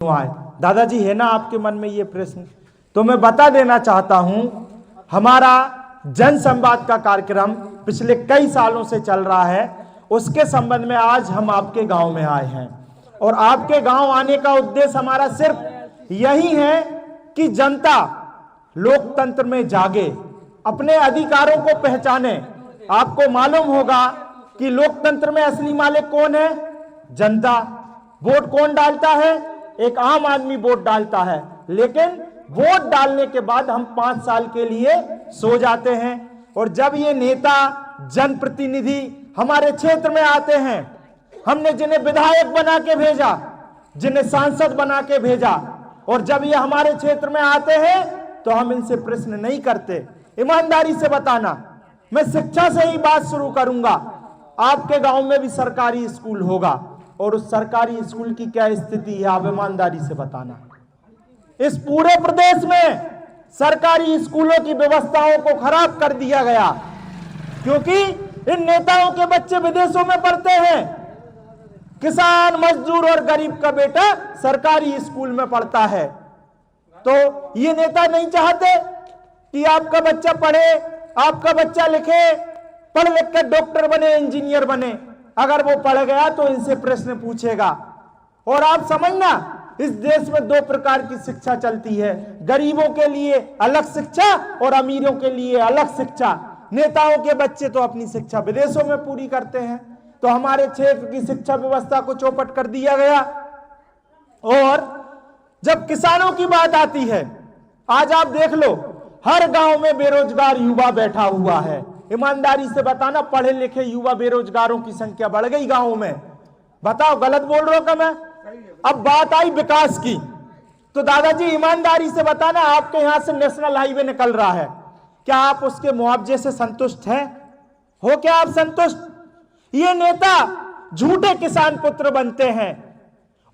आए। दादाजी है ना आपके मन में ये प्रश्न? तो मैं बता देना चाहता हूं, हमारा जन संवाद का कार्यक्रम पिछले कई सालों से चल रहा है। उसके संबंध में आज हम आपके गांव में आए हैं और आपके गांव आने का उद्देश्य हमारा सिर्फ यही है कि जनता लोकतंत्र में जागे, अपने अधिकारों को पहचाने। आपको मालूम होगा कि लोकतंत्र में असली मालिक कौन है? जनता। वोट कौन डालता है? एक आम आदमी वोट डालता है, लेकिन वोट डालने के बाद हम 5 साल के लिए सो जाते हैं। और जब ये नेता जनप्रतिनिधि हमारे क्षेत्र में आते हैं, हमने जिन्हें विधायक बना के भेजा, जिन्हें सांसद बना के भेजा, और जब ये हमारे क्षेत्र में आते हैं तो हम इनसे प्रश्न नहीं करते। ईमानदारी से बताना, मैं शिक्षा से ही बात शुरू करूंगा। आपके गांव में भी सरकारी स्कूल होगा और उस सरकारी स्कूल की क्या स्थिति है, आप ईमानदारी से बताना। इस पूरे प्रदेश में सरकारी स्कूलों की व्यवस्थाओं को खराब कर दिया गया, क्योंकि इन नेताओं के बच्चे विदेशों में पढ़ते हैं। किसान, मजदूर और गरीब का बेटा सरकारी स्कूल में पढ़ता है। तो ये नेता नहीं चाहते कि आपका बच्चा पढ़े, आपका बच्चा लिखे, पढ़ लिख कर डॉक्टर बने, इंजीनियर बने। अगर वो पढ़ गया तो इनसे प्रश्न पूछेगा। और आप समझना, इस देश में 2 प्रकार की शिक्षा चलती है, गरीबों के लिए अलग शिक्षा और अमीरों के लिए अलग शिक्षा। नेताओं के बच्चे तो अपनी शिक्षा विदेशों में पूरी करते हैं, तो हमारे क्षेत्र की शिक्षा व्यवस्था को चौपट कर दिया गया। और जब किसानों की बात आती है, आज आप देख लो, हर गांव में बेरोजगार युवा बैठा हुआ है। ईमानदारी से बताना, पढ़े लिखे युवा बेरोजगारों की संख्या बढ़ गई गांवों में। बताओ, गलत बोल रहा हूं क्या मैं? अब बात आई विकास की, तो दादाजी ईमानदारी से बताना, आपके यहां से नेशनल हाईवे निकल रहा है, क्या आप उसके मुआवजे से संतुष्ट हैं? हो क्या आप संतुष्ट? ये नेता झूठे किसान पुत्र बनते हैं,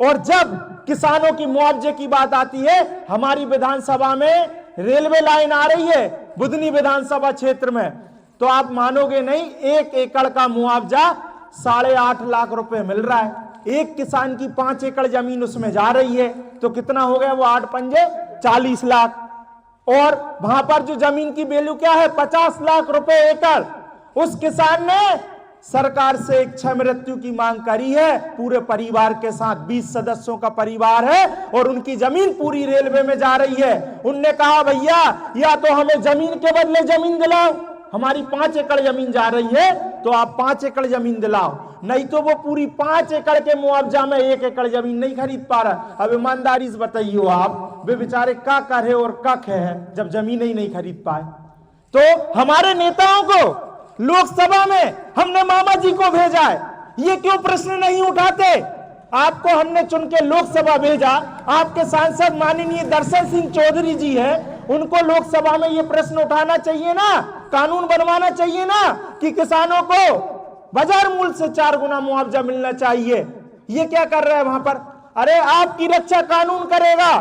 और जब किसानों की मुआवजे की बात आती है, हमारी विधानसभा में रेलवे लाइन आ रही है बुधनी विधानसभा क्षेत्र में, तो आप मानोगे नहीं, 1 एकड़ का मुआवजा 8.5 लाख रुपए मिल रहा है। एक किसान की 5 एकड़ जमीन उसमें जा रही है, तो कितना हो गया वो? 8 पंजे 40 लाख। और वहां पर जो जमीन की वैल्यू क्या है? 50 लाख रुपए एकड़। उस किसान ने सरकार से एक क्षय मृत्यु की मांग करी है, पूरे परिवार के साथ, 20 सदस्यों का परिवार है, और उनकी जमीन पूरी रेलवे में जा रही है। उनने कहा, भैया या तो हमें जमीन के बदले जमीन दिलाओ, हमारी 5 एकड़ जमीन जा रही है तो आप 5 एकड़ जमीन दिलाओ, नहीं तो वो पूरी 5 एकड़ के मुआवजा में 1 एकड़ जमीन नहीं खरीद पा रहा। अब ईमानदारी से बताइए आप, वे बेचारे का करे और का है जब जमीन ही नहीं खरीद पाए। तो हमारे नेताओं को लोकसभा में हमने मामा जी को भेजा है, ये क्यों प्रश्न नहीं उठाते? आपको हमने चुन के लोकसभा भेजा, आपके सांसद माननीय दर्शन सिंह चौधरी जी है, उनको लोकसभा में ये प्रश्न उठाना चाहिए ना, कानून बनवाना चाहिए ना कि किसानों को बाजार मूल्य से 4 गुना मुआवजा मिलना चाहिए। ये क्या कर रहे हैं वहां पर? अरे आपकी रक्षा कानून करेगा,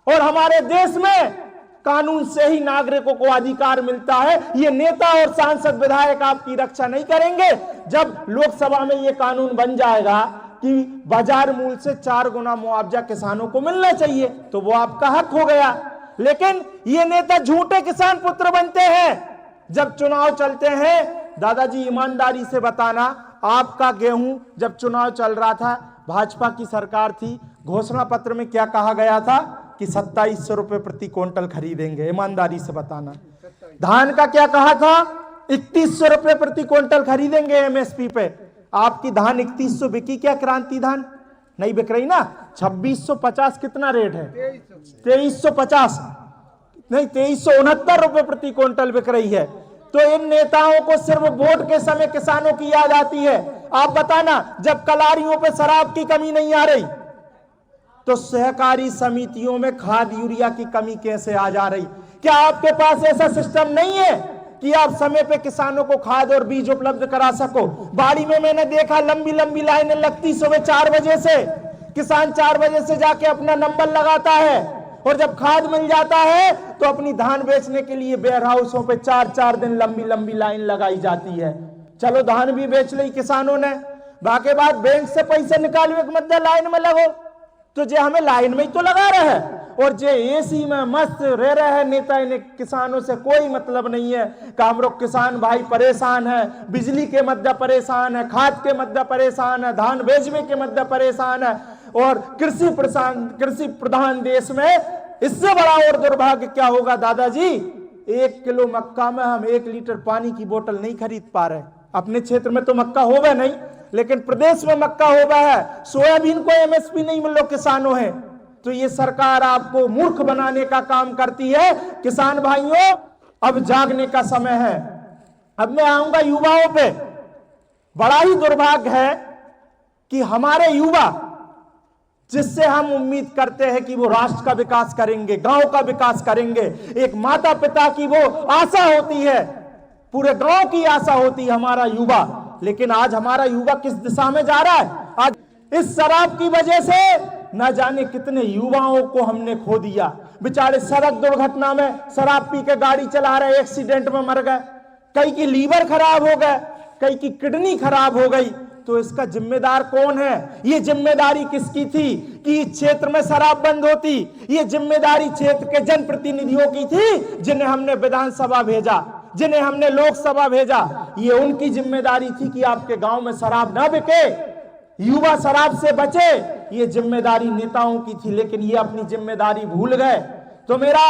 और हमारे देश में कानून से ही नागरिकों को अधिकार मिलता है। ये नेता और सांसद विधायक आपकी रक्षा नहीं करेंगे। जब लोकसभा में ये कानून बन जाएगा कि बाजार मूल्य से 4 गुना मुआवजा किसानों को मिलना चाहिए, तो वो आपका हक हो गया। लेकिन ये नेता झूठे किसान पुत्र बनते हैं। जब चुनाव चलते हैं, दादाजी ईमानदारी से बताना, आपका गेहूं जब चुनाव चल रहा था, भाजपा की सरकार थी, घोषणा पत्र में क्या कहा गया था कि 2700 रुपए प्रति क्विंटल खरीदेंगे। ईमानदारी से बताना, धान का क्या कहा था? 3100 रुपए प्रति क्विंटल खरीदेंगे एमएसपी पे। आपकी धान 3100 बिकी क्या? क्रांति धान नहीं बिक रही ना। 2650 कितना रेट है? 2350 नहीं, 2369 रुपए प्रति क्विंटल बिक रही है। तो इन नेताओं को सिर्फ वोट के समय किसानों की याद आती है। आप बताना, जब कलारियों पे शराब की कमी नहीं आ रही, तो सहकारी समितियों में खाद यूरिया की कमी कैसे आ जा रही? क्या आपके पास ऐसा सिस्टम नहीं है कि आप समय पे किसानों को खाद और बीज उपलब्ध करा सको? बाड़ी में मैंने देखा लंबी लंबी लाइनें लगती, सुबह 4 बजे से किसान 4 बजे से जाके अपना नंबर लगाता है, और जब खाद मिल जाता है तो अपनी धान बेचने के लिए वेयर हाउसों पे 4-4 दिन लंबी लंबी लाइन लगाई जाती है। चलो धान भी बेच ली किसानों ने, बाकी बात बैंक से पैसे निकालो, एक मध्य लाइन में लगो। तो जे हमें लाइन में ही तो लगा रहे हैं, और जे एसी में मस्त रह रहे हैं नेता, इन्हें किसानों से कोई मतलब नहीं है। कि हम लोग किसान भाई परेशान है, बिजली के मध्य परेशान है, खाद के मध्य परेशान है, धान बेचने के मध्य परेशान है, और कृषि प्रधान देश में इससे बड़ा और दुर्भाग्य क्या होगा दादाजी। 1 किलो मक्का में हम 1 लीटर पानी की बोतल नहीं खरीद पा रहे। अपने क्षेत्र में तो मक्का होगा नहीं, लेकिन प्रदेश में मक्का होगा है। सोयाबीन को एमएसपी नहीं मिल रहा किसानों है। तो ये सरकार आपको मूर्ख बनाने का काम करती है। किसान भाइयों, अब जागने का समय है। अब मैं आऊंगा युवाओं पे। बड़ा ही दुर्भाग्य है कि हमारे युवा, जिससे हम उम्मीद करते हैं कि वो राष्ट्र का विकास करेंगे, गांव का विकास करेंगे, एक माता पिता की वो आशा होती है, पूरे गांव की आशा होती है हमारा युवा, लेकिन आज हमारा युवा किस दिशा में जा रहा है। आज इस शराब की वजह से न जाने कितने युवाओं को हमने खो दिया। बेचारे सड़क दुर्घटना में शराब पी के गाड़ी चला रहे, एक्सीडेंट में मर गए, कई की लीवर खराब हो गए, कई की किडनी खराब हो गई। तो इसका जिम्मेदार कौन है? ये जिम्मेदारी किसकी थी कि इस क्षेत्र में शराब बंद होती? ये जिम्मेदारी क्षेत्र के जनप्रतिनिधियों की थी, जिन्हें हमने विधानसभा भेजा, जिन्हें हमने लोकसभा भेजा। ये उनकी जिम्मेदारी थी कि आपके गांव में शराब ना बिके, युवा शराब से बचे। ये जिम्मेदारी नेताओं की थी, लेकिन ये अपनी जिम्मेदारी भूल गए। तो मेरा